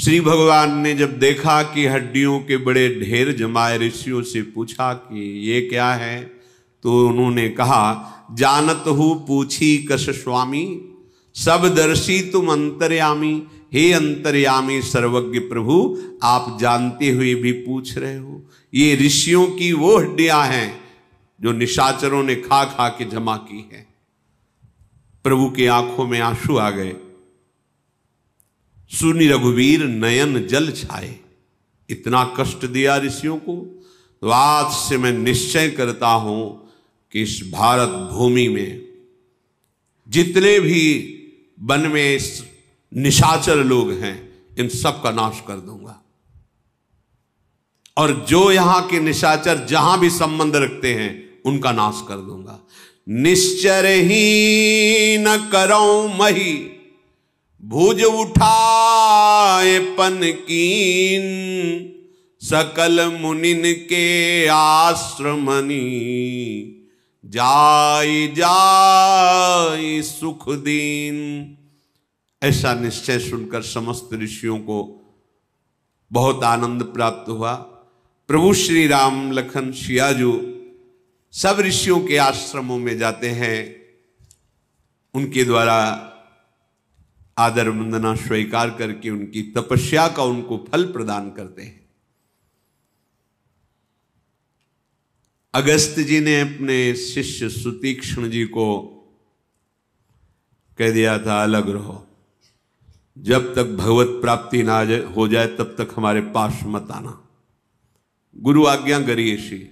श्री भगवान ने जब देखा कि हड्डियों के बड़े ढेर जमाए, ऋषियों से पूछा कि ये क्या है, तो उन्होंने कहा, जानत हूँ पूछी कश स्वामी, सब दर्शी तुम अंतर्यामी। हे अंतर्यामी सर्वज्ञ प्रभु, आप जानते हुए भी पूछ रहे हो। ये ऋषियों की वो हड्डियां हैं जो निशाचरों ने खा खा के जमा की है। प्रभु की आंखों में आंसू आ गए। सुनी रघुवीर नयन जल छाए। इतना कष्ट दिया ऋषियों को, तो आज से मैं निश्चय करता हूं कि इस भारत भूमि में जितने भी वन में निशाचर लोग हैं, इन सब का नाश कर दूंगा। और जो यहां के निशाचर जहां भी संबंध रखते हैं, उनका नाश कर दूंगा। निश्चर ही न करो मही, भुज उठाए पन कीन। सकल मुनिन के आश्रमनी, जाय जाय सुख दीन। ऐसा निश्चय सुनकर समस्त ऋषियों को बहुत आनंद प्राप्त हुआ। प्रभु श्री राम लखन सियाजू सब ऋषियों के आश्रमों में जाते हैं, उनके द्वारा आदर वंदना स्वीकार करके उनकी तपस्या का उनको फल प्रदान करते हैं। अगस्त जी ने अपने शिष्य सुतीक्ष्ण जी को कह दिया था, अलग रहो, जब तक भगवत प्राप्ति ना हो जाए तब तक हमारे पास मत आना। गुरु आज्ञा करिए श्री।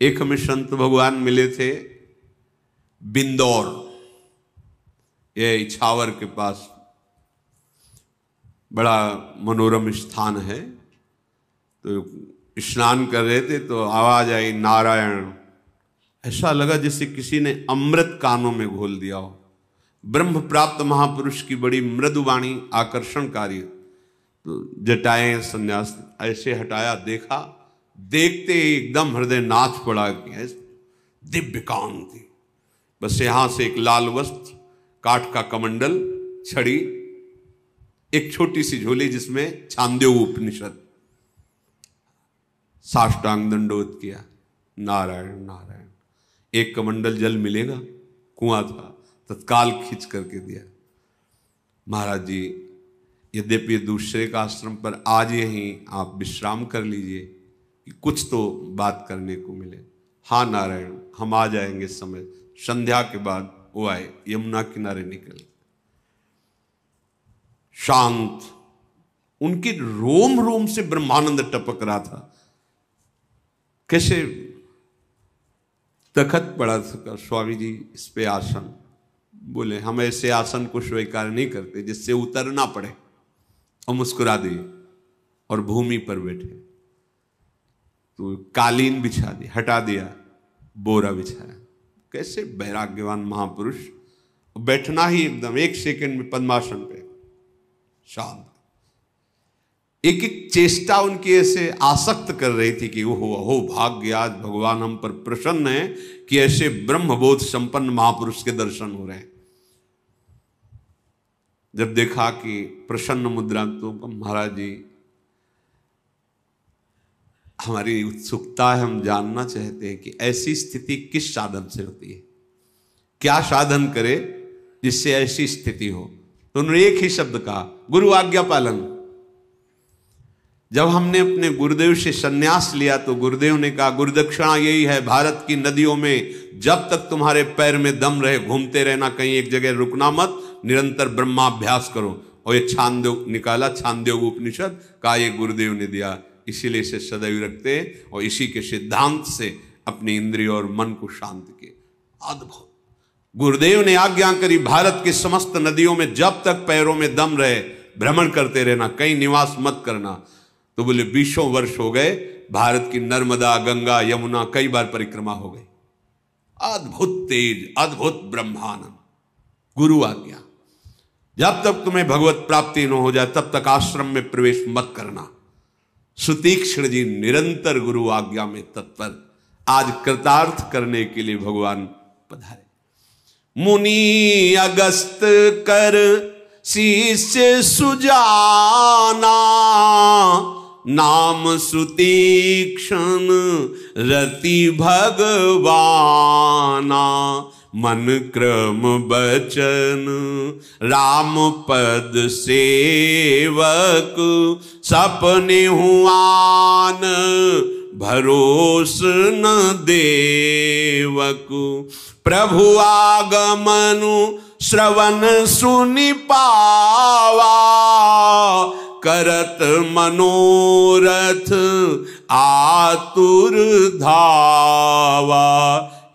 एक हमें संत भगवान मिले थे बिंदौर, ये इछावर के पास बड़ा मनोरम स्थान है। तो स्नान कर रहे थे तो आवाज आई नारायण। ऐसा लगा जैसे किसी ने अमृत कानों में घोल दिया हो। ब्रह्म प्राप्त महापुरुष की बड़ी मृदुवाणी, आकर्षणकारी। तो जटाएं संन्यास ऐसे हटाया, देखा, देखते ही एकदम हृदय नाच पड़ा कि दिव्य कांति। बस यहां से एक लाल वस्त्र, काठ का कमंडल, छड़ी, एक छोटी सी झोली जिसमें छांदोग्य उपनिषद। साष्टांग दंडोत किया, नारायण नारायण। एक कमंडल जल मिलेगा, कुआं था, तत्काल खींच करके दिया। महाराज जी, यद्यपि दूसरे का आश्रम पर आज यहीं आप विश्राम कर लीजिए कि कुछ तो बात करने को मिले। हाँ नारायण, हम आ जाएंगे समय। संध्या के बाद वो आए, यमुना किनारे निकल, शांत, उनकी रोम रोम से ब्रह्मानंद टपक रहा था। कैसे तखत पड़ा था, स्वामी जी इस पे आसन। बोले हम ऐसे आसन को स्वीकार नहीं करते जिससे उतरना पड़े, और मुस्कुरा दिए और भूमि पर बैठे। तो कालीन बिछा दिया, हटा दिया, बोरा बिछाया। कैसे वैराग्यवान महापुरुष, बैठना ही एकदम 1 सेकंड में पद्मासन पे, शांत। एक एक चेष्टा उनकी ऐसे आसक्त कर रही थी कि ओहो अहो भाग्य, आज भगवान हम पर प्रसन्न है कि ऐसे ब्रह्मबोध संपन्न महापुरुष के दर्शन हो रहे हैं। जब देखा कि प्रसन्न मुद्रा, तो महाराज जी हमारी उत्सुकता है, हम जानना चाहते हैं कि ऐसी स्थिति किस साधन से होती है, क्या साधन करे जिससे ऐसी स्थिति हो। तो उन्होंने एक ही शब्द कहा, गुरु आज्ञा पालन। जब हमने अपने गुरुदेव से संन्यास लिया तो गुरुदेव ने कहा, गुरुदक्षिणा यही है, भारत की नदियों में जब तक तुम्हारे पैर में दम रहे घूमते रहना, कहीं एक जगह रुकना मत, निरंतर ब्रह्माभ्यास करो। और ये छांदोग्य निकाला, छांदोग्य उपनिषद का ये गुरुदेव ने दिया, इसीलिए इसे सदैव रखते और इसी के सिद्धांत से अपनी इंद्रिय और मन को शांत किए। अद्भुत गुरुदेव ने आज्ञा करी, भारत की समस्त नदियों में जब तक पैरों में दम रहे भ्रमण करते रहना, कहीं निवास मत करना। तो बोले 20 वर्ष हो गए, भारत की नर्मदा, गंगा, यमुना कई बार परिक्रमा हो गई। अद्भुत तेज, अद्भुत ब्रह्मानंद, गुरु आज्ञा। जब तक तुम्हें भगवत प्राप्ति न हो जाए तब तक आश्रम में प्रवेश मत करना। सुतीक्ष्ण जी निरंतर गुरु आज्ञा में तत्पर, आज कृतार्थ करने के लिए भगवान पधारे। मुनि अगस्त कर शीश सुजाना, नाम सुतीक्षण रति भगवाना, मन क्रम बचन राम पद सेवक, सपने हुआन भरोस न देवक, प्रभु आगमनु श्रवण सुनि पावा, करत मनोरथ आतुर धावा,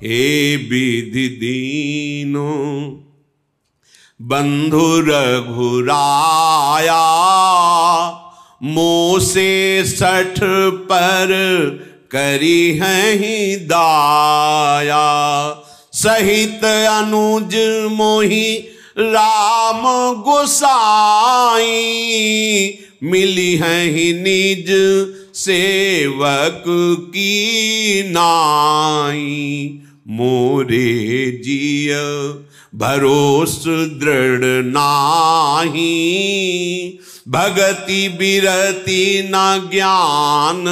हे विधि दीनो बंधु रघुराया, मोसे 60 पर करी है ही दाया, सहित अनुज मोहि राम गोसाई, मिली है ही निज सेवक की नाई, मोरे जिय भरोस दृढ़ नाही, भगति बिरति न ज्ञान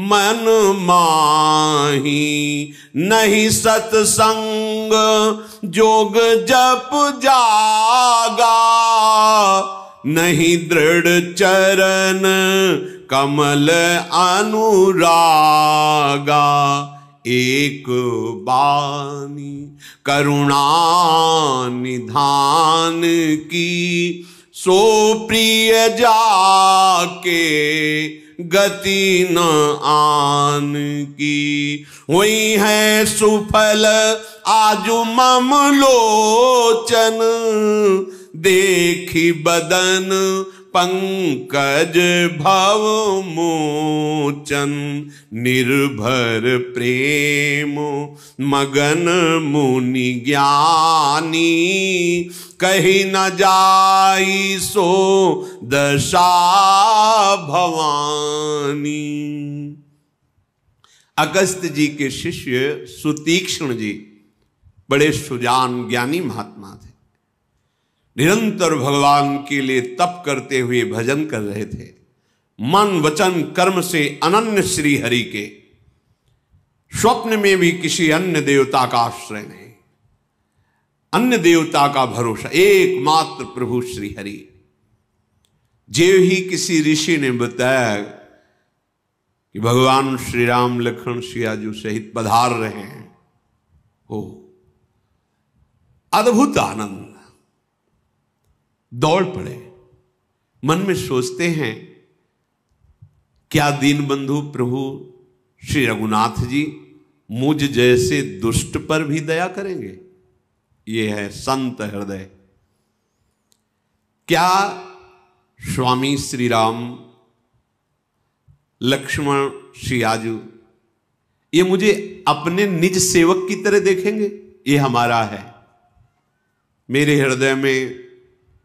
मन माही, नहीं सत्संग जोग जप जागा, नहीं दृढ़ चरण कमल अनुरागा, एक बानी करुणा निधान की, सो प्रिय जाके गति न आन की, हुई है सुफल आजु मम लोचन, देखी बदन पंकज भव मोचन, निर्भर प्रेम मगन मुनि ज्ञानी, कही न जाई सो दशा भवानी। अगस्त जी के शिष्य सुतीक्ष्ण जी बड़े सुजान ज्ञानी महात्मा थे, निरंतर भगवान के लिए तप करते हुए भजन कर रहे थे, मन वचन कर्म से अनन्य श्री हरि के, स्वप्न में भी किसी अन्य देवता का आश्रय नहीं, अन्य देवता का भरोसा, एकमात्र प्रभु श्री हरि। जो ही किसी ऋषि ने बताया कि भगवान श्री राम लक्ष्मण सियाजू सहित पधार रहे हैं, हो अद्भुत आनंद, दौड़ पड़े, मन में सोचते हैं क्या दीन बंधु प्रभु श्री रघुनाथ जी मुझ जैसे दुष्ट पर भी दया करेंगे? ये है संत हृदय। क्या स्वामी श्री राम लक्ष्मण सियाजू ये मुझे अपने निज सेवक की तरह देखेंगे? ये हमारा है। मेरे हृदय में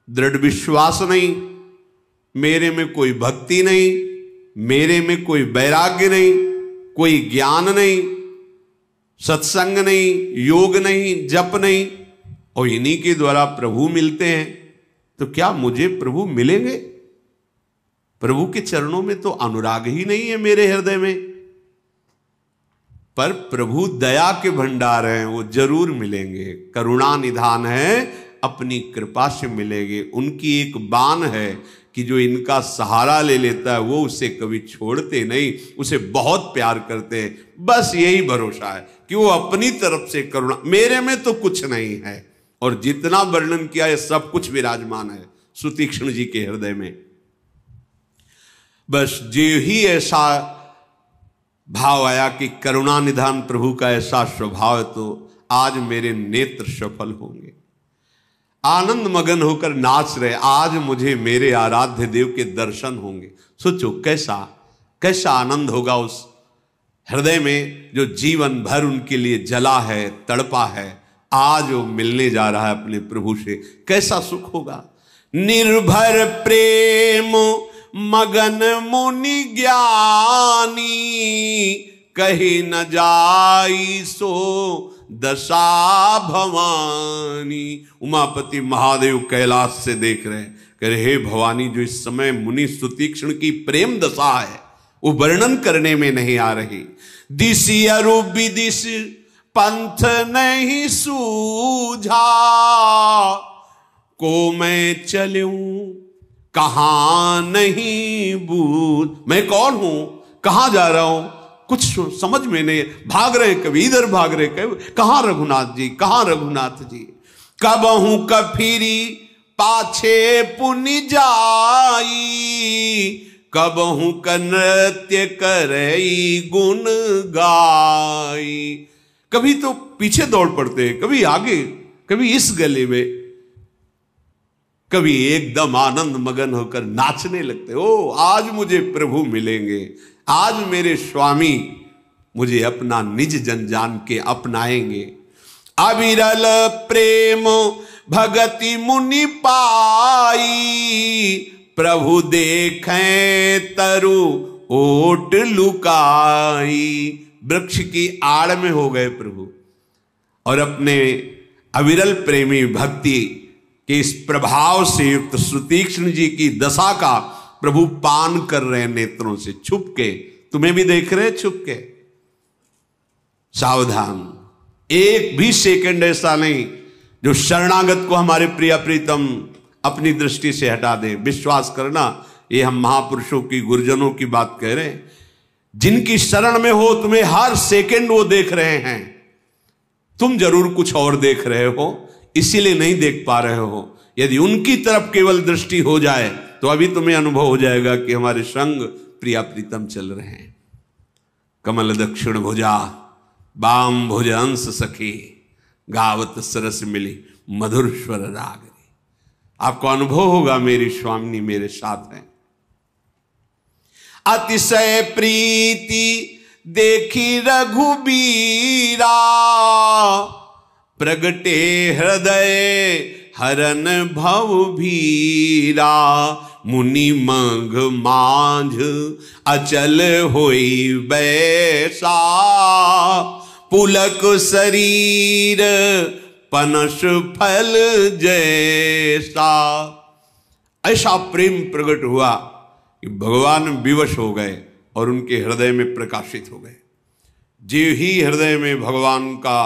दृढ़ विश्वास नहीं, मेरे में कोई भक्ति नहीं, मेरे में कोई वैराग्य नहीं, कोई ज्ञान नहीं, सत्संग नहीं, योग नहीं, जप नहीं, और इन्हीं के द्वारा प्रभु मिलते हैं, तो क्या मुझे प्रभु मिलेंगे? प्रभु के चरणों में तो अनुराग ही नहीं है मेरे हृदय में। पर प्रभु दया के भंडार हैं, वो जरूर मिलेंगे। करुणा निधान है, अपनी कृपा से मिलेंगे। उनकी एक बान है कि जो इनका सहारा ले लेता है वो उसे कभी छोड़ते नहीं, उसे बहुत प्यार करते हैं। बस यही भरोसा है कि वो अपनी तरफ से करुणा, मेरे में तो कुछ नहीं है, और जितना वर्णन किया है सब कुछ विराजमान है सुतीक्ष्ण जी के हृदय में। बस जो ही ऐसा भाव आया कि करुणा निधान प्रभु का ऐसा स्वभाव है, तो आज मेरे नेत्र सफल होंगे, आनंद मगन होकर नाच रहे, आज मुझे मेरे आराध्य देव के दर्शन होंगे। सोचो कैसा कैसा आनंद होगा उस हृदय में जो जीवन भर उनके लिए जला है, तड़पा है, आज वो मिलने जा रहा है अपने प्रभु से, कैसा सुख होगा। निर्भर प्रेम मगन मुनि ज्ञानी, कहीं न जाई सो दशा भवानी। उमापति महादेव कैलाश से देख रहे हैं, कह रहे हे भवानी, जो इस समय मुनि सुतीक्ष्ण की प्रेम दशा है, वो वर्णन करने में नहीं आ रही। दिसी अरु विदिश पंथ नहीं सूझा, को मैं चलूं कहां नहीं बूझ। मैं कौन हूं, कहां जा रहा हूं, कुछ समझ में नहीं। भाग रहे, कभी इधर भाग रहे, कभी कहां रघुनाथ जी, कहां रघुनाथ जी। कब हूं कफिरी पाछे पुनि जाई, कब हूं क नृत्य करई गुण गाई। कभी तो पीछे दौड़ पड़ते हैं, कभी आगे, कभी इस गले में, कभी एकदम आनंद मगन होकर नाचने लगते। ओ आज मुझे प्रभु मिलेंगे, आज मेरे स्वामी मुझे अपना निज जन जान के अपनाएंगे। अविरल प्रेम भगति मुनि पाई, प्रभु देखें तरु ओट लुकाई। वृक्ष की आड़ में हो गए प्रभु और अपने अविरल प्रेमी भक्ति के इस प्रभाव से युक्त सुतीक्ष्ण जी की दशा का प्रभु पान कर रहे हैं नेत्रों से छुप के। तुम्हें भी देख रहे हैं छुप के। सावधान, एक भी सेकंड ऐसा नहीं जो शरणागत को हमारे प्रिय प्रीतम अपनी दृष्टि से हटा दे। विश्वास करना, ये हम महापुरुषों की, गुरुजनों की बात कह रहे हैं। जिनकी शरण में हो तुम्हें हर सेकंड वो देख रहे हैं। तुम जरूर कुछ और देख रहे हो, इसीलिए नहीं देख पा रहे हो। यदि उनकी तरफ केवल दृष्टि हो जाए तो अभी तुम्हें अनुभव हो जाएगा कि हमारे संग प्रिया प्रीतम चल रहे हैं। कमल दक्षिण भुजा बाम भुज अंश सखी, गावत सरस मिली मधुर स्वर रागरी। आपको अनुभव होगा मेरी स्वामिनी मेरे साथ है। अतिशय प्रीति देखी रघुबीरा, प्रगटे हृदय हरन भव भीरा। मुनि मघ मांझ अचल होई बैसा, पुलक शरीर पनस फल जैसा। ऐसा प्रेम प्रकट हुआ कि भगवान विवश हो गए और उनके हृदय में प्रकाशित हो गए। जो ही हृदय में भगवान का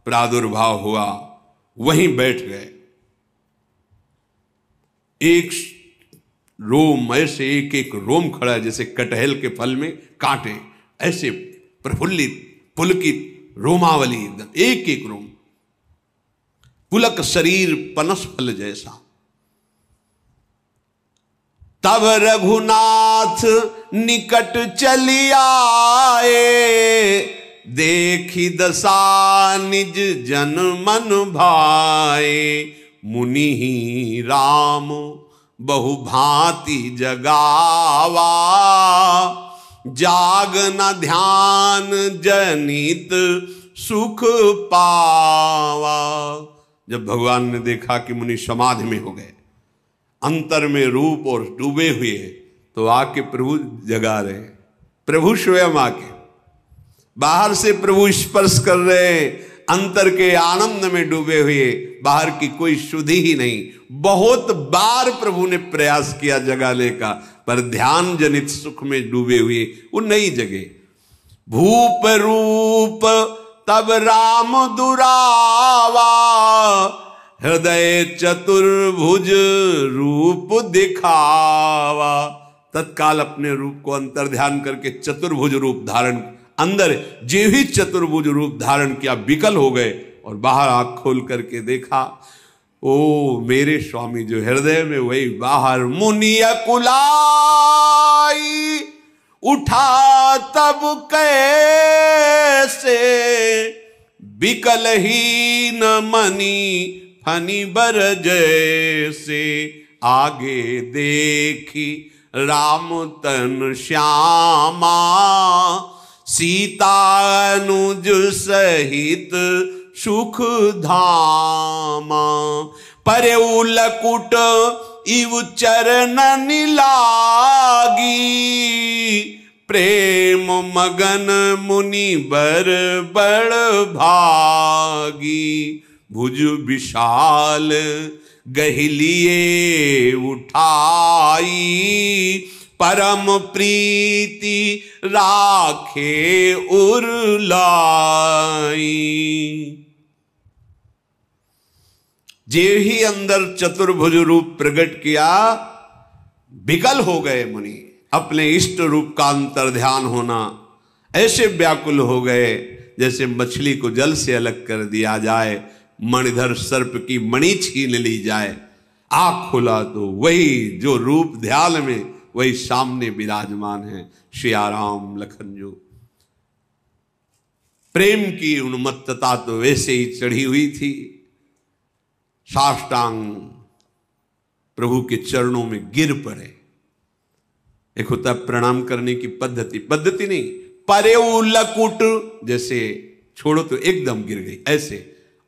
प्रादुर्भाव हुआ वहीं बैठ गए। एक रोम, ऐसे एक एक रोम खड़ा है जैसे कटहल के फल में कांटे, ऐसे प्रफुल्लित पुलकित रोमावली, एकदम एक एक रोम। पुलक शरीर पनस फल जैसा। तब रघुनाथ निकट चली आए, देखी दशा निज जन मन भाए। मुनि ही राम बहु भांति जगावा, जाग न ध्यान जनित सुख पावा। जब भगवान ने देखा कि मुनि समाधि में हो गए, अंतर में रूप और डूबे हुए, तो आके प्रभु जगा रहे। प्रभु स्वयं आके बाहर से प्रभु स्पर्श कर रहे, अंतर के आनंद में डूबे हुए, बाहर की कोई शुद्धि ही नहीं। बहुत बार प्रभु ने प्रयास किया जगाने का, पर ध्यान जनित सुख में डूबे हुए वो नहीं जगे। भूप रूप तब राम दुरावा, हृदय चतुर्भुज रूप दिखावा। तत्काल अपने रूप को अंतर ध्यान करके चतुर्भुज रूप धारण, अंदर जे ही चतुर्भुज रूप धारण किया, विकल हो गए और बाहर आंख खोल करके देखा, ओ मेरे स्वामी जो हृदय में वही बाहर। मुनि अकुलाई उठा तब कैसे, विकल ही न मनी फनी बर जैसे। आगे देखी राम तन श्यामा, सीता अनुज सहित सुख धामा। परे लकुट इव चरणन लागी, प्रेम मगन मुनि बर बड़ भागी। भुज विशाल गहिलिए उठाई, परम प्रीति राखे उरलाई। जे ही अंदर चतुर्भुज रूप प्रकट किया, विकल हो गए मुनि। अपने इष्ट रूप का अंतर ध्यान होना, ऐसे व्याकुल हो गए जैसे मछली को जल से अलग कर दिया जाए, मणिधर सर्प की मणि छीन ली जाए। आंख खोला तो वही जो रूप ध्यान में वही सामने विराजमान है, श्याराम लखन जो। प्रेम की उन्मत्तता तो वैसे ही चढ़ी हुई थी। साष्टांग प्रभु के चरणों में गिर पड़े। एक होता प्रणाम करने की पद्धति, पद्धति नहीं, परेऊ लकुट, जैसे छोड़ो तो एकदम गिर गई ऐसे।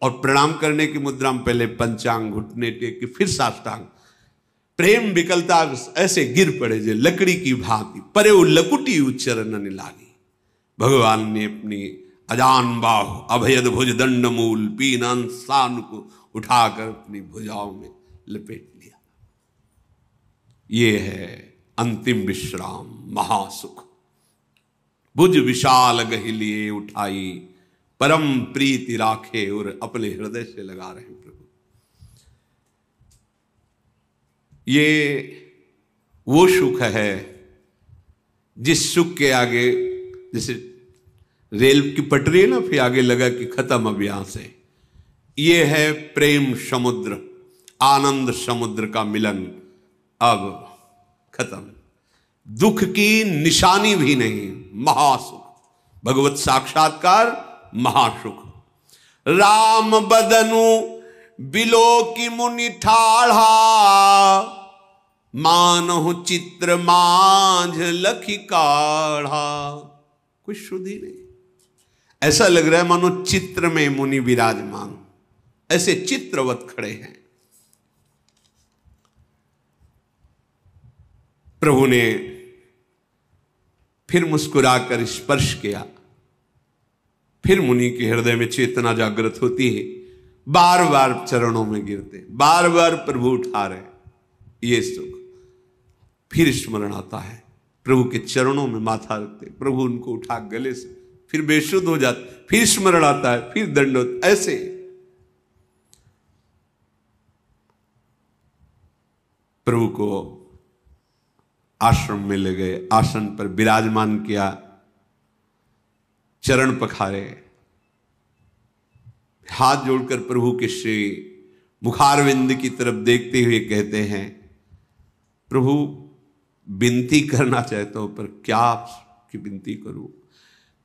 और प्रणाम करने की मुद्रा में पहले पंचांग, घुटने टेक के फिर साष्टांग। प्रेम विकलता ऐसे गिर पड़े जे लकड़ी की भांति, परेऊ लकुटी उच्चरण लागी। भगवान ने अपनी अजान बाहु अभयद भुज दंड मूल पीनन सान को उठाकर अपनी भुजाओं में लपेट लिया। ये है अंतिम विश्राम, महासुख। भुज विशाल गहि लिए उठाई, परम प्रीति राखे और अपने हृदय से लगा रहे हैं प्रभु। ये वो सुख है जिस सुख के आगे, जैसे रेल की पटरी है ना, फिर आगे लगा कि खत्म अब यहां से। ये है प्रेम समुद्र, आनंद समुद्र का मिलन, अब खत्म। दुख की निशानी भी नहीं, महासुख। भगवत साक्षात्कार महासुख। राम बदनु बिलो की मुनि ठाढ़ा, मानहु चित्र मांझ लखी काढ़ा। कुछ शुद्ध ही नहीं, ऐसा लग रहा है मानो चित्र में मुनि विराजमान, ऐसे चित्रवत खड़े हैं। प्रभु ने फिर मुस्कुराकर स्पर्श किया। फिर मुनि के हृदय में चेतना जागृत होती है, बार बार चरणों में गिरते, बार बार प्रभु उठा रहे। ये सुख फिर स्मरण आता है, प्रभु के चरणों में माथा रखते, प्रभु उनको उठा गले से, फिर बेशुद्ध हो जाते, फिर स्मरण आता है, फिर दंडोत, ऐसे। प्रभु को आश्रम में ले गए, आसन पर विराजमान किया, चरण पखारे, हाथ जोड़कर प्रभु के श्री मुखारविंद की तरफ देखते हुए कहते हैं, प्रभु विनती करना चाहता हूं, पर क्या आपकी विनती करूं।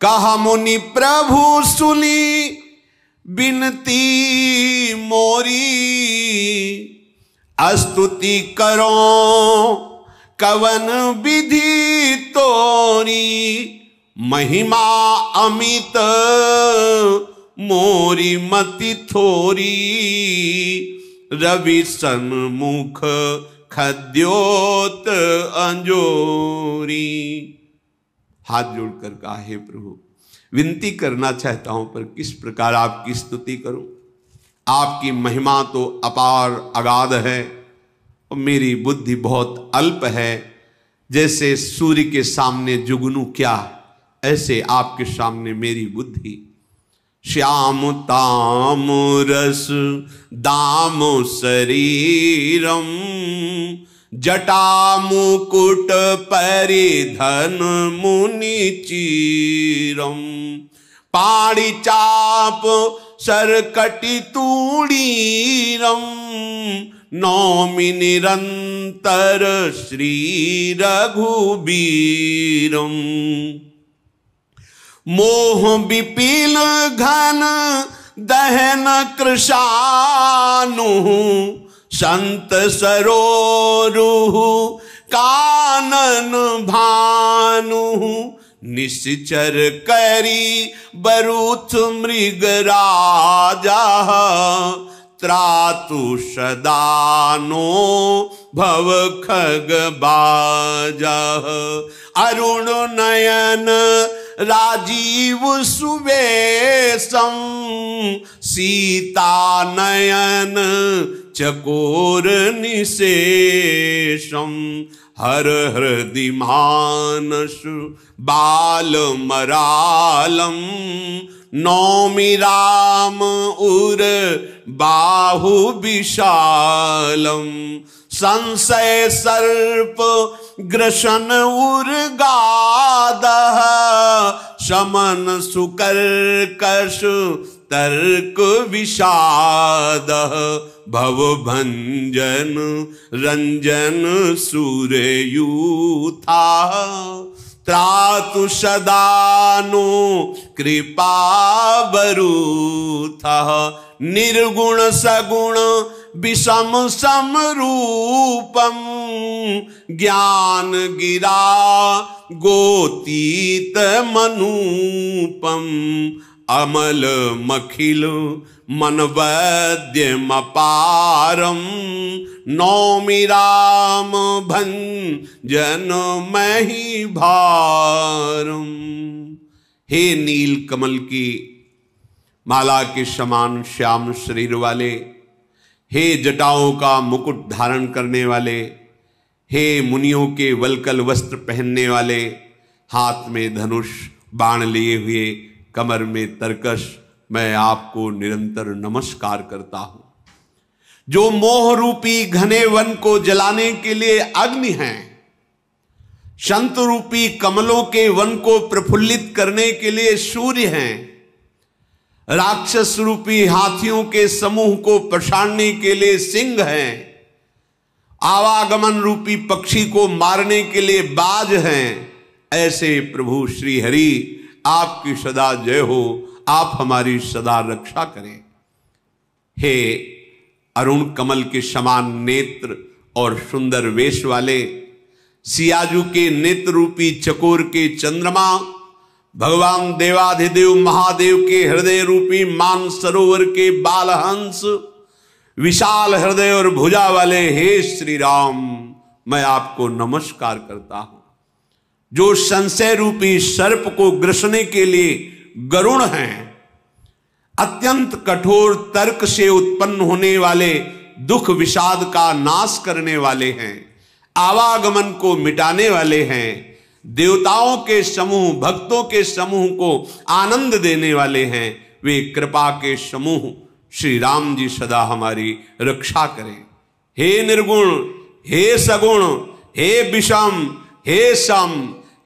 कहा मुनि प्रभु सुनी विनती मोरी, स्तुति करो कवन विधि तोरी, महिमा अमित मोरी मति थोरी, रवि सन्मुख खद्योत अंजोरी। हाथ जोड़कर कहा, हे प्रभु विनती करना चाहता हूं, पर किस प्रकार आपकी स्तुति करूं। आपकी महिमा तो अपार अगाध है और मेरी बुद्धि बहुत अल्प है। जैसे सूर्य के सामने जुगनू क्या, ऐसे आपके सामने मेरी बुद्धि। श्याम ताम रस दाम शरीरम, जटा मुकुट परिधन मुनि चीरम, पाणी चाप सरकटी तूणीरम, नौमि निरंतर श्री रघुबीरम। मोह विपिन घन दहन कृशानु, संत सरोरुह कानन भानु, निश्चर करी बरुथ मृग राजा, त्रातु सदानो भव खग बाजा। अरुण नयन राजीव सुवेशम, सीता नयन चकोर निशेषम। हर हृदि मानस बाल मरालम, नौमि राम उर बाहु विशालम, संशय सर्प ग्रसन उर गादः, शमन सुकर्कश तर्क विषादः, भव भंजन रंजन सूर्यूथा, त्रातु सदानो कृपा बरूथः, निर्गुण सगुण विषम समरूपम, ज्ञान गिरा गोतीत मनूपम, अमल मखिल मन वैद्यमपारम, नौमि राम भंजन मही भारम। हे नील कमल की माला के समान श्याम शरीर वाले, हे जटाओं का मुकुट धारण करने वाले, हे मुनियों के वल्कल वस्त्र पहनने वाले, हाथ में धनुष बाण लिए हुए, कमर में तरकश, मैं आपको निरंतर नमस्कार करता हूं। जो मोह रूपी घने वन को जलाने के लिए अग्नि हैं, संत रूपी कमलों के वन को प्रफुल्लित करने के लिए सूर्य हैं, राक्षस रूपी हाथियों के समूह को पछाड़ने के लिए सिंह हैं, आवागमन रूपी पक्षी को मारने के लिए बाज हैं, ऐसे प्रभु श्री हरि आपकी सदा जय हो, आप हमारी सदा रक्षा करें। हे अरुण कमल के समान नेत्र और सुंदर वेश वाले, सियाजू के नेत्र रूपी चकोर के चंद्रमा, भगवान देवाधिदेव महादेव के हृदय रूपी मान सरोवर के बालहंस, विशाल हृदय और भुजा वाले हे श्री राम, मैं आपको नमस्कार करता हूं। जो संशय रूपी सर्प को ग्रसने के लिए गरुण हैं, अत्यंत कठोर तर्क से उत्पन्न होने वाले दुख विषाद का नाश करने वाले हैं, आवागमन को मिटाने वाले हैं, देवताओं के समूह भक्तों के समूह को आनंद देने वाले हैं, वे कृपा के समूह श्री राम जी सदा हमारी रक्षा करें। हे निर्गुण, हे सगुण, हे विषम, हे सम,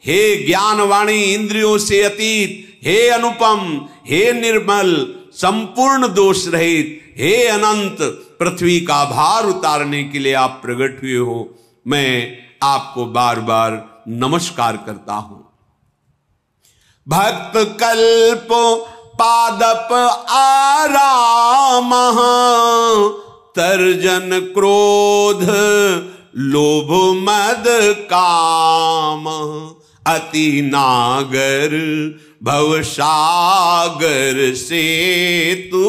हे ज्ञानवाणी इंद्रियों से अतीत, हे अनुपम, हे निर्मल, संपूर्ण दोष रहित, हे अनंत, पृथ्वी का भार उतारने के लिए आप प्रकट हुए हो, मैं आपको बार बार नमस्कार करता हूं। भक्त कल्प पादप आराम, तर्जन क्रोध लोभ मद काम, अति नागर भवसागर से तू,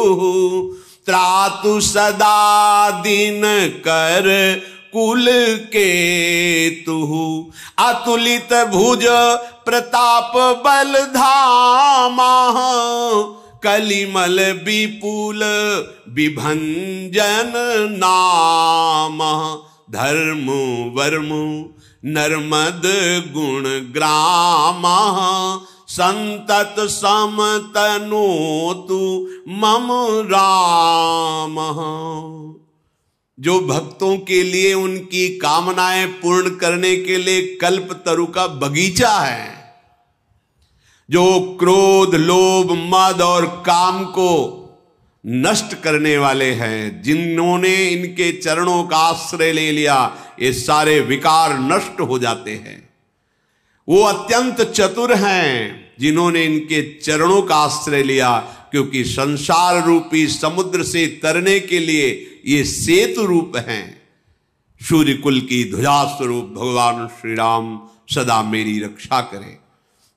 त्रातु सदा दिन कर कुल के तू, अतुलित भुज प्रताप बल धामा, कलिमल विपुल विभंजन नाम, धर्म वर्म नर्मद गुण ग्राम, संतत समतनो तु मम राम। जो भक्तों के लिए उनकी कामनाएं पूर्ण करने के लिए कल्प तरु का बगीचा है, जो क्रोध लोभ मद और काम को नष्ट करने वाले हैं, जिन्होंने इनके चरणों का आश्रय ले लिया, ये सारे विकार नष्ट हो जाते हैं। वो अत्यंत चतुर हैं जिन्होंने इनके चरणों का आश्रय लिया, क्योंकि संसार रूपी समुद्र से तरने के लिए ये सेतु रूप हैं। सूर्य कुल की ध्वजा स्वरूप भगवान श्री राम सदा मेरी रक्षा करें।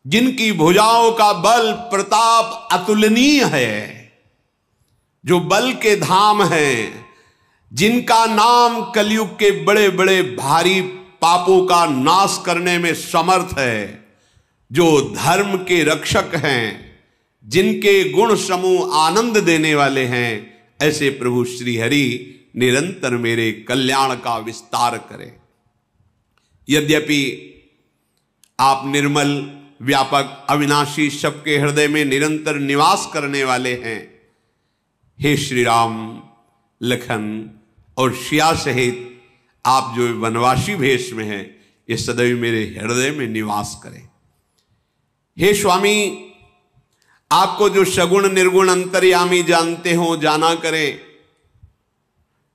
जिनकी भुजाओं का बल प्रताप अतुलनीय है, जो बल के धाम हैं, जिनका नाम कलयुग के बड़े बड़े भारी पापों का नाश करने में समर्थ है, जो धर्म के रक्षक हैं, जिनके गुण समूह आनंद देने वाले हैं, ऐसे प्रभु श्री हरि निरंतर मेरे कल्याण का विस्तार करें। यद्यपि आप निर्मल, व्यापक, अविनाशी, सबके हृदय में निरंतर निवास करने वाले हैं, हे श्री राम, लखन और सिया सहित आप जो वनवासी भेष में हैं, ये सदैव मेरे हृदय में निवास करें। हे स्वामी, आपको जो सगुण निर्गुण अंतर्यामी जानते हो जाना करें,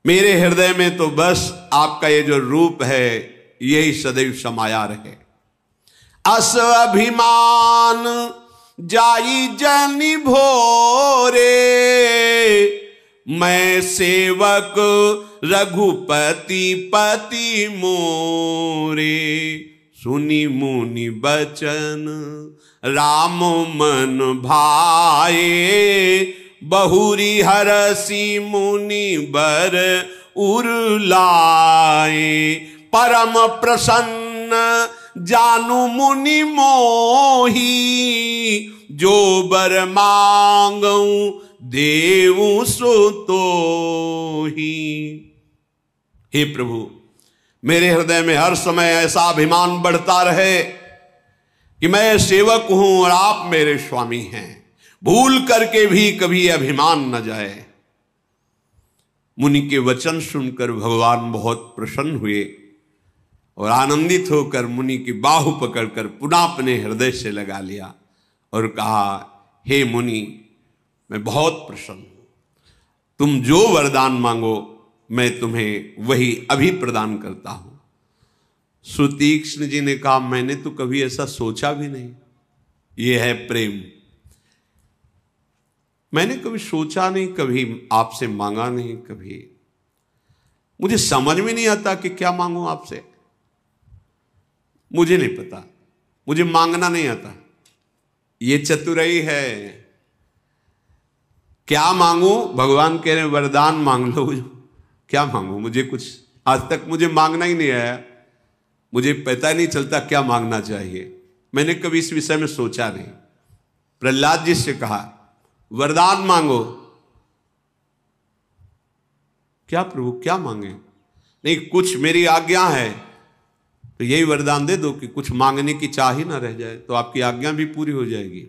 मेरे हृदय में तो बस आपका ये जो रूप है यही सदैव समाया रहे। अस अभिमान जाई जनि भोरे, मैं सेवक रघुपति पति मोरे। सुनी मुनि बचन राम मन भाए, बहुरी हरसी मुनि बर उरलाए। परम प्रसन्न जानु मुनि मोही, जो बर मांगऊं देवु सो तोही। हे प्रभु, मेरे हृदय में हर समय ऐसा अभिमान बढ़ता रहे कि मैं सेवक हूं और आप मेरे स्वामी हैं, भूल करके भी कभी अभिमान न जाए। मुनि के वचन सुनकर भगवान बहुत प्रसन्न हुए और आनंदित होकर मुनि की बाहु पकड़कर पुनः अपने हृदय से लगा लिया और कहा, हे मुनि, मैं बहुत प्रसन्न हूं, तुम जो वरदान मांगो मैं तुम्हें वही अभी प्रदान करता हूं। सुतीक्ष्ण जी ने कहा, मैंने तो कभी ऐसा सोचा भी नहीं। यह है प्रेम। मैंने कभी सोचा नहीं, कभी आपसे मांगा नहीं, कभी मुझे समझ में नहीं आता कि क्या मांगू आपसे। मुझे नहीं पता, मुझे मांगना नहीं आता। ये चतुराई है। क्या मांगू? भगवान कह रहे हैं वरदान मांग लो। क्या मांगू? मुझे कुछ आज तक मुझे मांगना ही नहीं आया। मुझे पता नहीं चलता क्या मांगना चाहिए। मैंने कभी इस विषय में सोचा नहीं। प्रहलाद जी से कहा वरदान मांगो। क्या प्रभु क्या मांगे? नहीं, कुछ मेरी आज्ञा है तो यही वरदान दे दो कि कुछ मांगने की चाह ही ना रह जाए, तो आपकी आज्ञा भी पूरी हो जाएगी।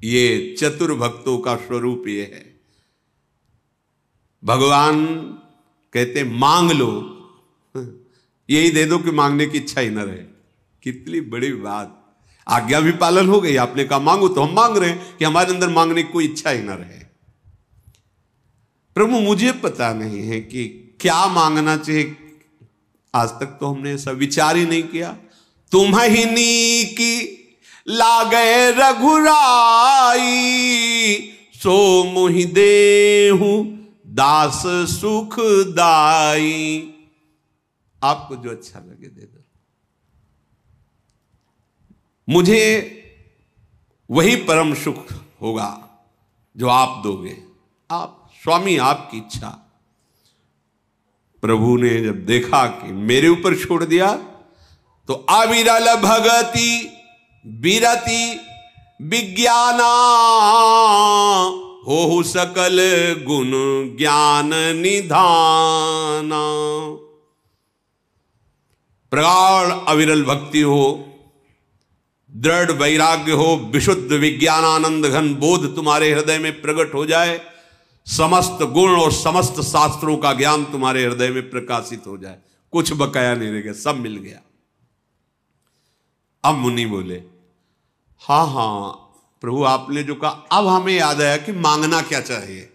ये चतुर भक्तों का स्वरूप ये है। भगवान कहते मांग लो, यही दे दो कि मांगने की इच्छा ही ना रहे। कितनी बड़ी बात। आज्ञा भी पालन हो गई। आपने कहा मांगो तो हम मांग रहे हैं कि हमारे अंदर मांगने की कोई इच्छा ही ना रहे। प्रभु मुझे पता नहीं है कि क्या मांगना चाहिए। आज तक तो हमने ऐसा विचार ही नहीं किया। तुम्हीं की लागे रघुराई, सो मुहि देहु दास सुखदाई। आपको जो अच्छा लगे दे दो, मुझे वही परम सुख होगा जो आप दोगे। आप स्वामी, आपकी इच्छा। प्रभु ने जब देखा कि मेरे ऊपर छोड़ दिया तो अविरल भगति बिरति विज्ञाना, हो सकल गुण ज्ञान निधाना। प्रगाढ़ अविरल भक्ति हो, दृढ़ वैराग्य हो, विशुद्ध विज्ञानानंद घन बोध तुम्हारे हृदय में प्रकट हो जाए, समस्त गुण और समस्त शास्त्रों का ज्ञान तुम्हारे हृदय में प्रकाशित हो जाए, कुछ बकाया नहीं रह गया, सब मिल गया। अब मुनि बोले हाँ हाँ प्रभु आपने जो कहा, अब हमें याद आया कि मांगना क्या चाहिए।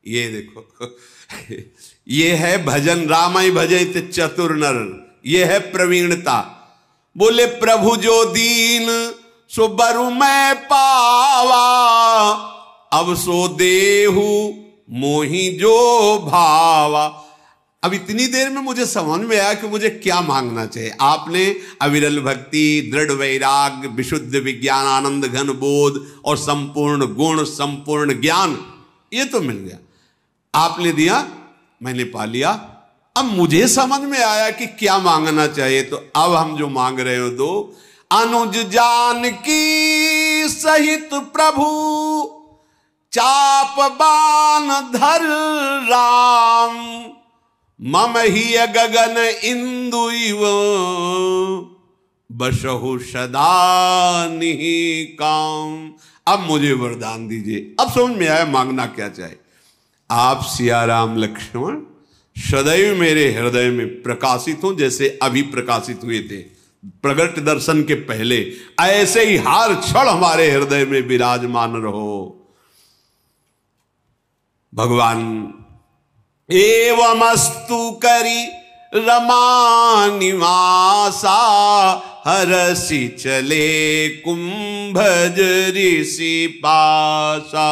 ये देखो ये है भजन, रामाय भजत चतुर नर, ये है प्रवीणता। बोले प्रभु जो दीन सो बरु मैं पावा, अब सो देहु मोहि जो भावा। अब इतनी देर में मुझे समझ में आया कि मुझे क्या मांगना चाहिए। आपने अविरल भक्ति, दृढ़ वैराग्य, विशुद्ध विज्ञान, आनंद घन बोध और संपूर्ण गुण, संपूर्ण ज्ञान, ये तो मिल गया। आपने दिया, मैंने पा लिया। अब मुझे समझ में आया कि क्या मांगना चाहिए। तो अब हम जो मांग रहे हो दो। अनुज जानकी सहित प्रभु, चाप बाण धर राम, मम ही गगन इंदु बसहु सदा निहि काम। अब मुझे वरदान दीजिए। अब समझ में आया मांगना क्या चाहे। आप सिया राम लक्ष्मण सदैव मेरे हृदय में प्रकाशित हो, जैसे अभी प्रकाशित हुए थे प्रगट दर्शन के पहले, ऐसे ही हर क्षण हमारे हृदय में विराजमान रहो। भगवान एवमस्तु करी रमा निवासा, हरसि चले कुंभज ऋषि पासा।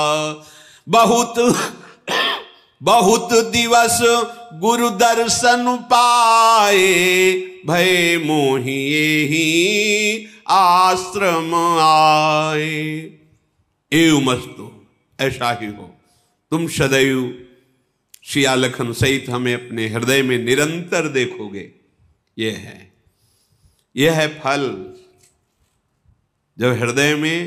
बहुत दिवस गुरु दर्शन पाए, भय मोहिए ही आश्रम आए। एवमस्तु, ऐसा ही हो। तुम सदैव सिया लखन सहित हमें अपने हृदय में निरंतर देखोगे। यह है फल। जब हृदय में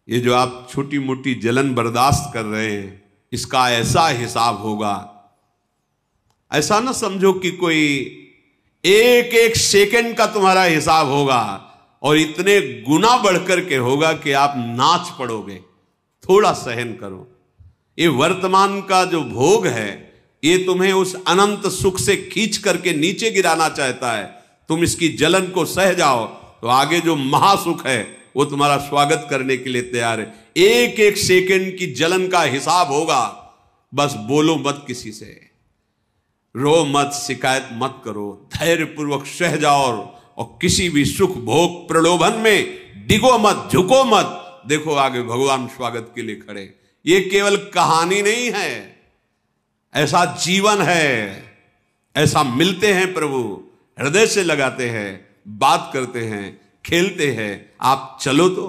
ये जो आप छोटी मोटी जलन बर्दाश्त कर रहे हैं, इसका ऐसा हिसाब होगा। ऐसा ना समझो कि कोई एक एक सेकंड का तुम्हारा हिसाब होगा और इतने गुना बढ़कर के होगा कि आप नाच पड़ोगे। थोड़ा सहन करो। ये वर्तमान का जो भोग है, ये तुम्हें उस अनंत सुख से खींच करके नीचे गिराना चाहता है। तुम इसकी जलन को सह जाओ तो आगे जो महासुख है वो तुम्हारा स्वागत करने के लिए तैयार है। एक एक सेकंड की जलन का हिसाब होगा। बस बोलो मत किसी से, रो मत, शिकायत मत करो, धैर्य पूर्वक सह जाओ और किसी भी सुख भोग प्रलोभन में डिगो मत, झुको मत। देखो आगे भगवान स्वागत के लिए खड़े। ये केवल कहानी नहीं है, ऐसा जीवन है। ऐसा मिलते हैं प्रभु, हृदय से लगाते हैं, बात करते हैं, खेलते हैं। आप चलो तो,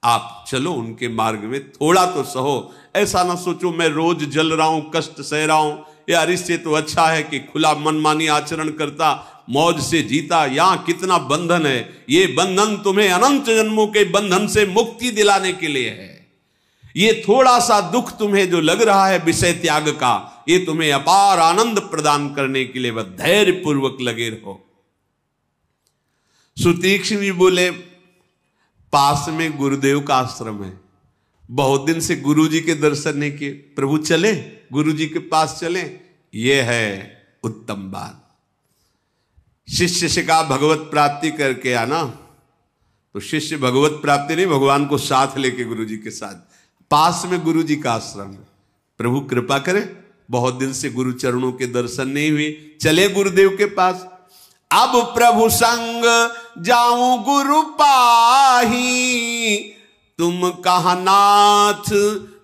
आप चलो उनके मार्ग में, थोड़ा तो सहो। ऐसा ना सोचो मैं रोज जल रहा हूं, कष्ट सह रहा हूं, यार इससे तो अच्छा है कि खुला मनमानी आचरण करता, मौज से जीता। यहां कितना बंधन है। ये बंधन तुम्हें अनंत जन्मों के बंधन से मुक्ति दिलाने के लिए है। ये थोड़ा सा दुख तुम्हें जो लग रहा है विषय त्याग का, ये तुम्हें अपार आनंद प्रदान करने के लिए वह धैर्य पूर्वक लगे रहो। सुतीक्ष्ण जी बोले, पास में गुरुदेव का आश्रम है, बहुत दिन से गुरु जी के दर्शन नहीं किए, प्रभु चले गुरु जी के पास चले। ये है उत्तम बात। शिष्य से कहा भगवत प्राप्ति करके आना, तो शिष्य भगवत प्राप्ति नहीं, भगवान को साथ लेके गुरु जी के साथ। पास में गुरु जी का आश्रम है, प्रभु कृपा करे, बहुत दिन से गुरु चरणों के दर्शन नहीं हुए, चले गुरुदेव के पास। अब प्रभु संग जाऊं गुरु पाही, तुम कहा नाथ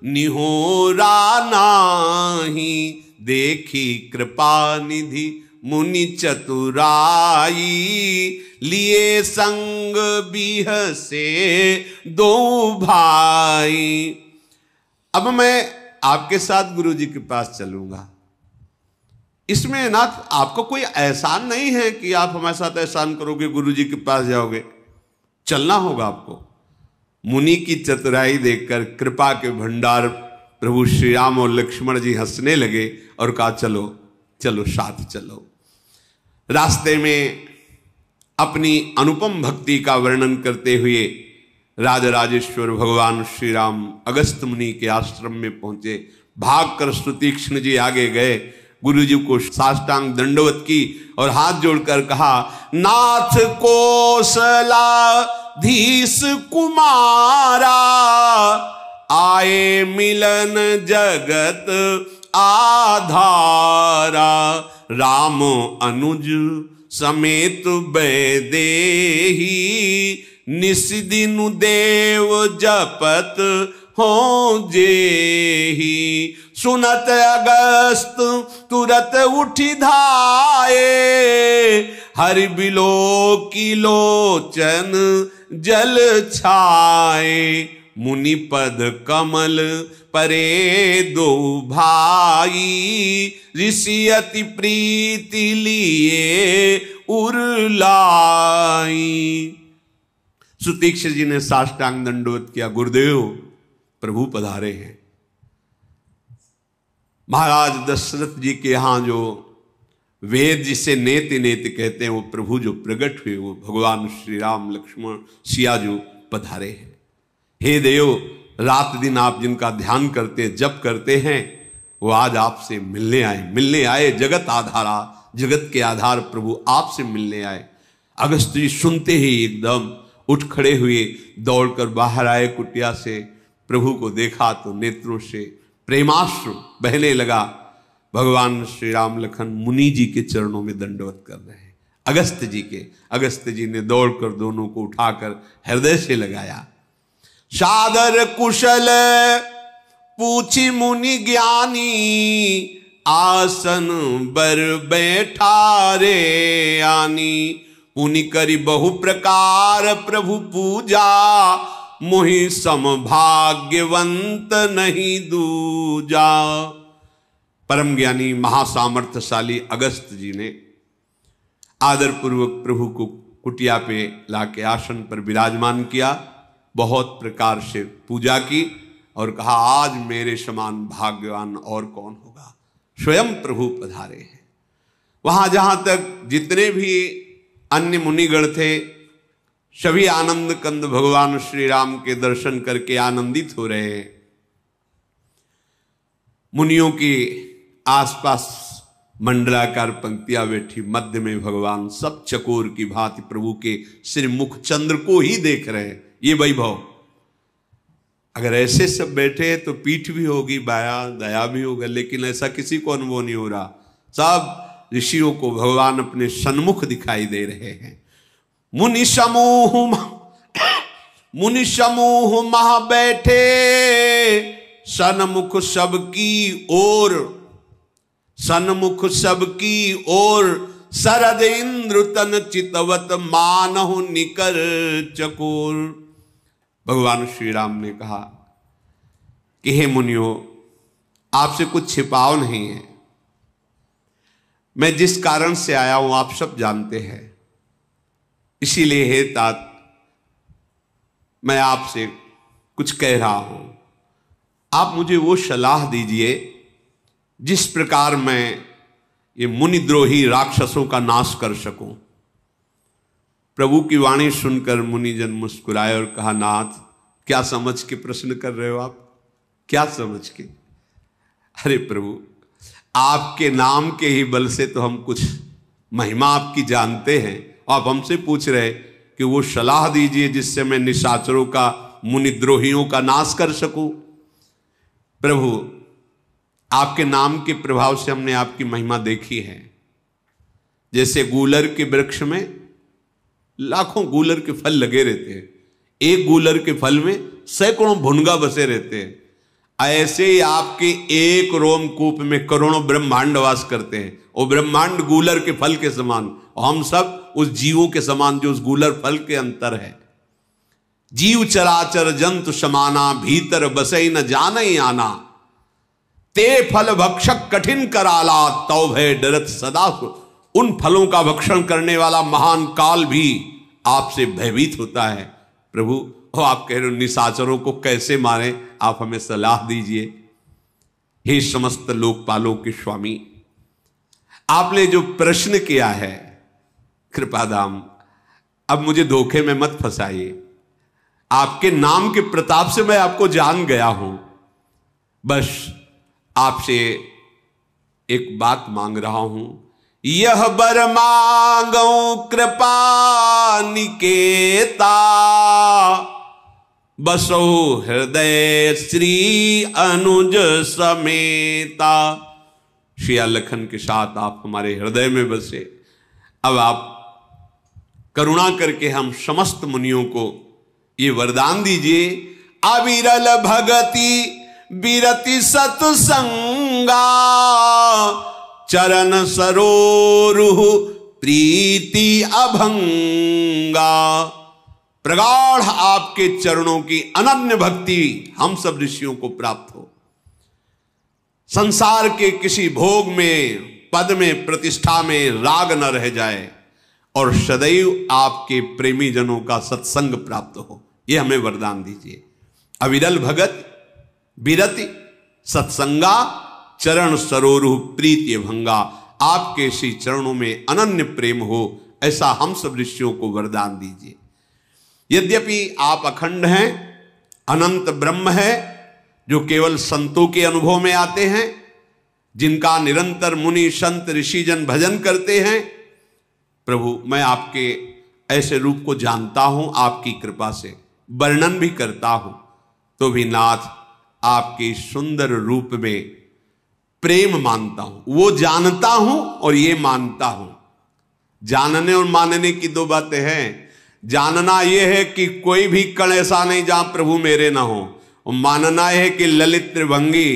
निहोरा नाही। देखी कृपा निधि मुनि चतुराई, लिए संग बीह से दो भाई। अब मैं आपके साथ गुरु जी के पास चलूंगा। इसमें ना आपको कोई एहसान नहीं है कि आप हमारे साथ एहसान करोगे, गुरु जी के पास जाओगे। चलना होगा आपको। मुनि की चतुराई देखकर, कृपा के भंडार, प्रभु श्री राम और लक्ष्मण जी हंसने लगे और कहा चलो चलो साथ चलो। रास्ते में अपनी अनुपम भक्ति का वर्णन करते हुए राजराजेश्वर भगवान श्री राम अगस्त मुनि के आश्रम में पहुंचे। भागकर सुतीक्ष्ण जी आगे गए, गुरु जी को साष्टांग दंडवत की और हाथ जोड़कर कहा, नाथ कोसलाधीश कुमारा, आए मिलन जगत आधारा। राम अनुज समेत वैदेही, निस दिनु देव जपत हो जेही। सुनत अगस्त तुरत उठी धाये, हरि बिलो की लोचन जल छाए। मुनि पद कमल परे दो भाई, ऋषि अति प्रीति लिए उरलाई। सुतीक्ष्ण जी ने साष्टांग दंडवत किया, गुरुदेव प्रभु पधारे हैं। महाराज दशरथ जी के यहां जो वेद जिसे नेति नेति कहते हैं, वो प्रभु जो प्रकट हुए वो भगवान श्री राम लक्ष्मण सिया जो पधारे हैं। हे देव, रात दिन आप जिनका ध्यान करते जप करते हैं वो आज आपसे मिलने आए। जगत आधारा, जगत के आधार प्रभु आपसे मिलने आए। अगस्त जी सुनते ही एकदम उठ खड़े हुए, दौड़कर बाहर आए कुटिया से। प्रभु को देखा तो नेत्रों से प्रेमाश्रु बहने लगा। भगवान श्री राम लखन मुनि जी के चरणों में दंडवत कर रहे हैं, अगस्त जी ने दौड़कर दोनों को उठाकर हृदय से लगाया। सादर कुशल पूछी मुनि ज्ञानी, आसन बर बैठा रे आनी। पुनि करी बहु प्रकार प्रभु पूजा, मोहि सम भाग्यवंत नहीं दूजा। परम ज्ञानी महासामर्थ्यशाली अगस्त जी ने आदर पूर्वक प्रभु को कुटिया पे लाके आसन पर विराजमान किया, बहुत प्रकार से पूजा की और कहा आज मेरे समान भाग्यवान और कौन होगा। स्वयं प्रभु पधारे हैं। वहां जहां तक जितने भी अन्य मुनिगण थे सभी आनंद कंद भगवान श्री राम के दर्शन करके आनंदित हो रहे हैं। मुनियों की आसपास मंडलाकार पंक्तियां बैठी, मध्य में भगवान सब चकोर की भांति प्रभु के श्री मुख चंद्र को ही देख रहे हैं। ये वैभव, अगर ऐसे सब बैठे तो पीठ भी होगी, बाया दया भी होगा, लेकिन ऐसा किसी को अनुभव नहीं हो रहा। सब ऋषियों को भगवान अपने सन्मुख दिखाई दे रहे हैं। मुनि समूह महा बैठे, सन्मुख सबकी ओर, शरद इंद्र तन चितवत मानहु निकर चकोर। भगवान श्री राम ने कहा कि हे मुनियों, आपसे कुछ छिपाव नहीं है। मैं जिस कारण से आया हूं आप सब जानते हैं, इसीलिए हे तात मैं आपसे कुछ कह रहा हूं। आप मुझे वो सलाह दीजिए जिस प्रकार मैं ये मुनिद्रोही राक्षसों का नाश कर सकूं। प्रभु की वाणी सुनकर मुनिजन मुस्कुराए और कहा, नाथ क्या समझ के प्रश्न कर रहे हो आप? क्या समझ के? अरे प्रभु, आपके नाम के ही बल से तो हम कुछ महिमा आपकी जानते हैं। आप हमसे पूछ रहे कि वो सलाह दीजिए जिससे मैं निशाचरों का, मुनिद्रोहियों का नाश कर सकूं। प्रभु, आपके नाम के प्रभाव से हमने आपकी महिमा देखी है। जैसे गूलर के वृक्ष में लाखों गूलर के फल लगे रहते हैं, एक गूलर के फल में सैकड़ों भुनगा बसे रहते हैं, ऐसे ही आपके एक रोमकूप में करोड़ों ब्रह्मांड वास करते हैं। वो ब्रह्मांड गूलर के फल के समान, और हम सब उस जीवों के समान जो उस गूलर फल के अंतर है। जीव चराचर जंतु समाना, भीतर बसई न जाने आना। ते फल भक्षक कठिन कराला, तौ भय डरत सदा। उन फलों का भक्षण करने वाला महान काल भी आपसे भयभीत होता है। प्रभु, आप कह रहे हो निशाचरों को कैसे मारें, आप हमें सलाह दीजिए। हे समस्त लोकपालों के स्वामी, आपने जो प्रश्न किया है कृपाधाम, अब मुझे धोखे में मत फंसाइए। आपके नाम के प्रताप से मैं आपको जान गया हूं। बस आपसे एक बात मांग रहा हूं, यह बर मांगो कृपा निकेता, बसो हृदय श्री अनुज समेता। श्री लखन के साथ आप हमारे हृदय में बसे। अब आप करुणा करके हम समस्त मुनियों को ये वरदान दीजिए, अविरल भगति बिरति सत्संगा, चरण सरोरुह प्रीति अभंगा। प्रगाढ़ आपके चरणों की अनन्य भक्ति हम सब ऋषियों को प्राप्त हो। संसार के किसी भोग में, पद में, प्रतिष्ठा में राग न रह जाए और सदैव आपके प्रेमी जनों का सत्संग प्राप्त हो, ये हमें वरदान दीजिए। अविरल भगत बिरति सत्संगा, चरण सरोरुह प्रीति भंगा। आपके श्री चरणों में अनन्य प्रेम हो, ऐसा हम सब ऋषियों को वरदान दीजिए। यद्यपि आप अखंड हैं, अनंत ब्रह्म है, जो केवल संतों के अनुभव में आते हैं, जिनका निरंतर मुनि संत ऋषिजन भजन करते हैं, प्रभु मैं आपके ऐसे रूप को जानता हूं, आपकी कृपा से वर्णन भी करता हूं, तो भी नाथ आपके सुंदर रूप में प्रेम मानता हूं। वो जानता हूं और ये मानता हूं। जानने और मानने की दो बातें हैं। जानना यह है कि कोई भी कण ऐसा नहीं जहां प्रभु मेरे ना हो, और मानना यह है कि ललित त्रिभंगी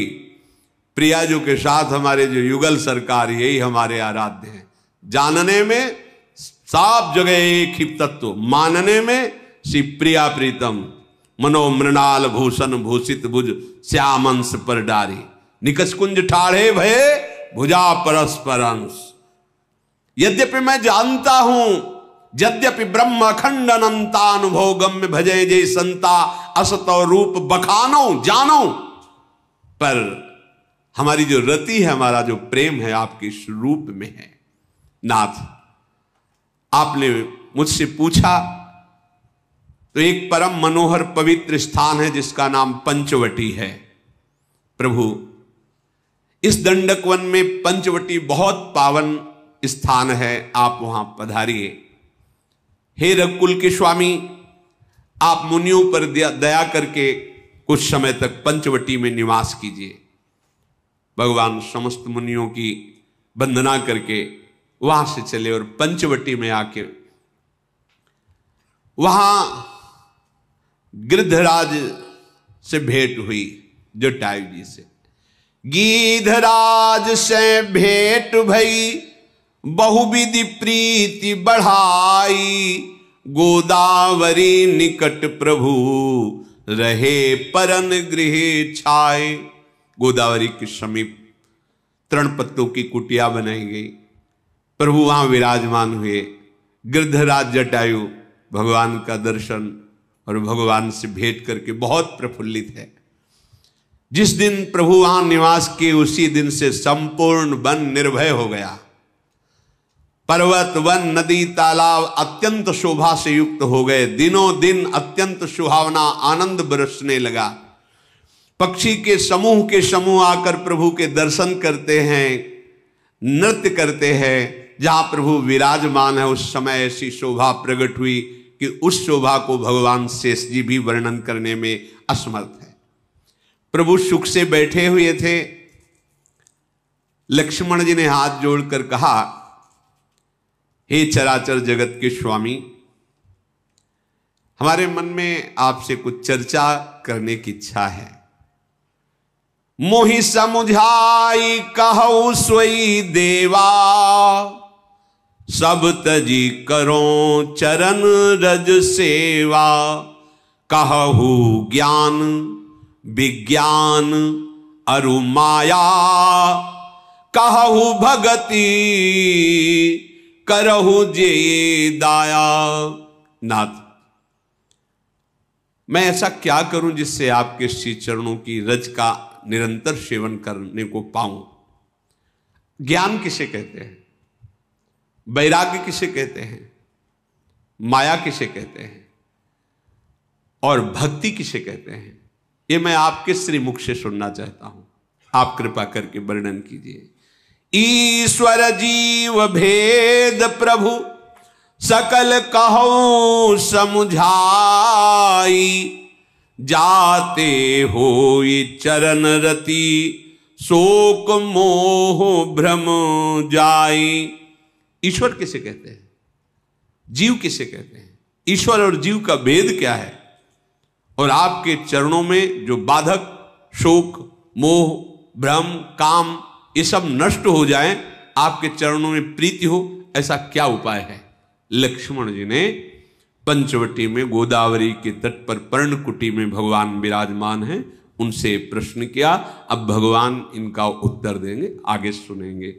प्रियाजू के साथ हमारे जो युगल सरकार, यही हमारे आराध्य हैं। जानने में साफ जगह एक ही तत्व, मानने में श्री प्रिया प्रीतम मनो मृणाल भूषण भूषित भुज श्यामंश पर डारी, निकस कुंज ठाढ़े भये भुजा परस्पर अंश। यद्यपि मैं जानता हूं, यद्यपि ब्रह्म अखंड अनंतानुभव गम्य भजे जय संता असतो रूप बखानो जानो, पर हमारी जो रति है, हमारा जो प्रेम है आपके स्वरूप में है। नाथ आपने मुझसे पूछा तो एक परम मनोहर पवित्र स्थान है जिसका नाम पंचवटी है। प्रभु इस दंडक वन में पंचवटी बहुत पावन स्थान है, आप वहां पधारिए। हे रघुकुल के स्वामी, आप मुनियों पर दया करके कुछ समय तक पंचवटी में निवास कीजिए। भगवान समस्त मुनियों की वंदना करके वहां से चले और पंचवटी में आके वहां गिरधराज से भेंट हुई, जटायु जी से। गिरधराज से भेंट भई बहुविधि प्रीति बढ़ाई, गोदावरी निकट प्रभु रहे परन गृह छाए। गोदावरी के समीप तृण पत्तों की कुटिया बनाई गई, प्रभु वहां विराजमान हुए। गिरधराज जटायु भगवान का दर्शन और भगवान से भेंट करके बहुत प्रफुल्लित है। जिस दिन प्रभु वहां निवास किए, उसी दिन से संपूर्ण वन निर्भय हो गया। पर्वत वन नदी तालाब अत्यंत शोभा से युक्त हो गए। दिनों दिन अत्यंत सुहावना आनंद बरसने लगा। पक्षी के समूह आकर प्रभु के दर्शन करते हैं, नृत्य करते हैं। जहां प्रभु विराजमान है उस समय ऐसी शोभा प्रकट हुई कि उस शोभा को भगवान शेष जी भी वर्णन करने में असमर्थ है। प्रभु सुख से बैठे हुए थे। लक्ष्मण जी ने हाथ जोड़कर कहा, हे चराचर जगत के स्वामी, हमारे मन में आपसे कुछ चर्चा करने की इच्छा है। मोहि समुझाई कहु सोई देवा, सब तजी करो चरण रज सेवा। कहु ज्ञान विज्ञान अरु माया, कहु भगति करहु जे दाया। नाथ, मैं ऐसा क्या करूं जिससे आपके श्री चरणों की रज का निरंतर सेवन करने को पाऊं। ज्ञान किसे कहते हैं, वैराग्य किसे कहते हैं, माया किसे कहते हैं और भक्ति किसे कहते हैं, ये मैं आपके श्रीमुख से सुनना चाहता हूं। आप कृपा करके वर्णन कीजिए। ईश्वर जीव भेद प्रभु सकल कहो समुझाई, जाते होई चरण रति शोक मोह भ्रम जाई। ईश्वर किसे कहते हैं, जीव किसे कहते हैं, ईश्वर और जीव का भेद क्या है, और आपके चरणों में जो बाधक शोक मोह भ्रम काम ये सब नष्ट हो जाएं, आपके चरणों में प्रीति हो, ऐसा क्या उपाय है। लक्ष्मण जी ने पंचवटी में गोदावरी के तट पर पर्णकुटी में भगवान विराजमान हैं, उनसे प्रश्न किया। अब भगवान इनका उत्तर देंगे, आगे सुनेंगे।